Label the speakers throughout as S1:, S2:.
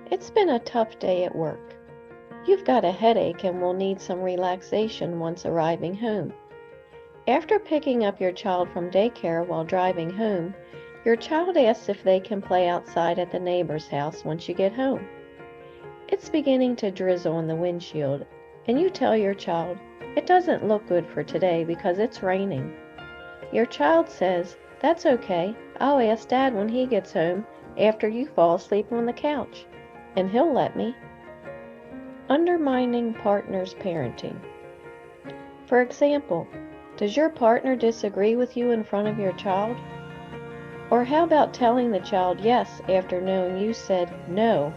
S1: It's been a tough day at work. You've got a headache and will need some relaxation once arriving home. After picking up your child from daycare while driving home, your child asks if they can play outside at the neighbor's house once you get home. It's beginning to drizzle on the windshield, and you tell your child it doesn't look good for today because it's raining. Your child says, "That's okay, I'll ask Dad when he gets home after you fall asleep on the couch, and he'll let me." Undermining partners' parenting. For example, does your partner disagree with you in front of your child? Or how about telling the child yes after knowing you said no,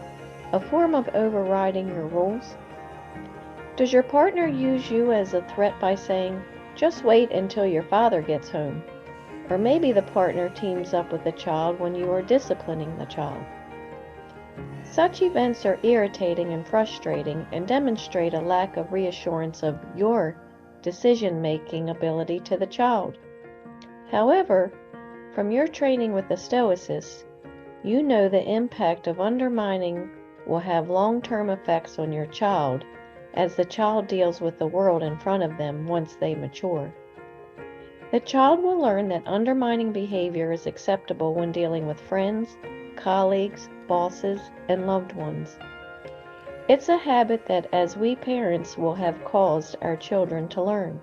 S1: a form of overriding your rules? Does your partner use you as a threat by saying, "Just wait until your father gets home"? Or maybe the partner teams up with the child when you are disciplining the child. Such events are irritating and frustrating and demonstrate a lack of reassurance of your decision-making ability to the child. However, from your training with the Stoicists, you know the impact of undermining will have long-term effects on your child as the child deals with the world in front of them once they mature. The child will learn that undermining behavior is acceptable when dealing with friends, colleagues, bosses, and loved ones. It's a habit that as we parents will have caused our children to learn.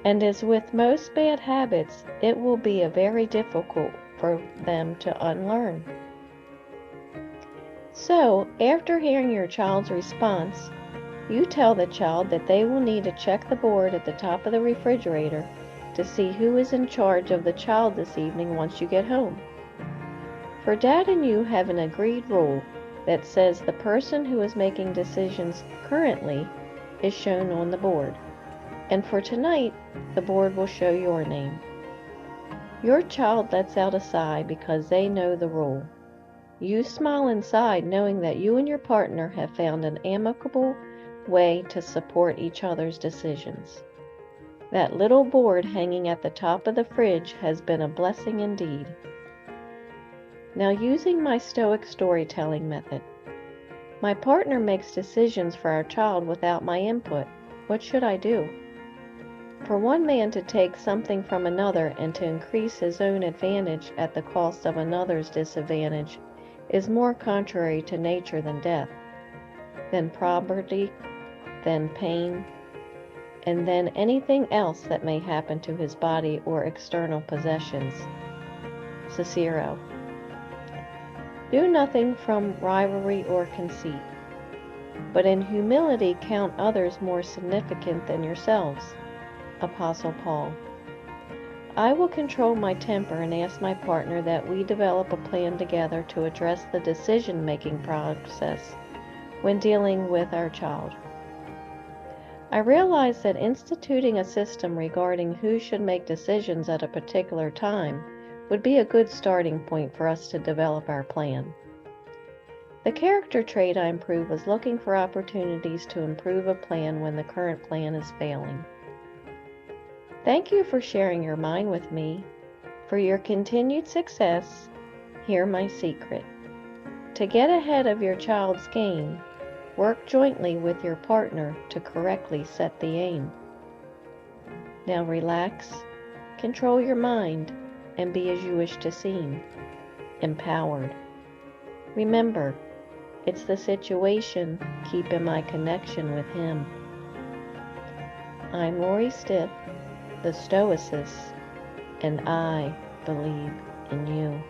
S1: And as with most bad habits, it will be very difficult for them to unlearn. So, after hearing your child's response, you tell the child that they will need to check the board at the top of the refrigerator to see who is in charge of the child this evening once you get home. For Dad and you have an agreed rule that says the person who is making decisions currently is shown on the board. And for tonight, the board will show your name. Your child lets out a sigh because they know the rule. You smile inside knowing that you and your partner have found an amicable way to support each other's decisions. That little board hanging at the top of the fridge has been a blessing indeed. Now, using my Stoic storytelling method. My partner makes decisions for our child without my input. What should I do? For one man to take something from another and to increase his own advantage at the cost of another's disadvantage is more contrary to nature than death, than poverty, than pain, and then anything else that may happen to his body or external possessions. Cicero. Do nothing from rivalry or conceit, but in humility count others more significant than yourselves. Apostle Paul. I will control my temper and ask my partner that we develop a plan together to address the decision-making process when dealing with our child. I realize that instituting a system regarding who should make decisions at a particular time would be a good starting point for us to develop our plan. The character trait I improve was looking for opportunities to improve a plan when the current plan is failing. Thank you for sharing your mind with me. For your continued success, hear my secret. To get ahead of your child's game, work jointly with your partner to correctly set the aim. Now relax, control your mind, and be as you wish to seem, empowered. Remember, it's the situation keeping my connection with him. I'm Lori Stiff, the Stoicist, and I believe in you.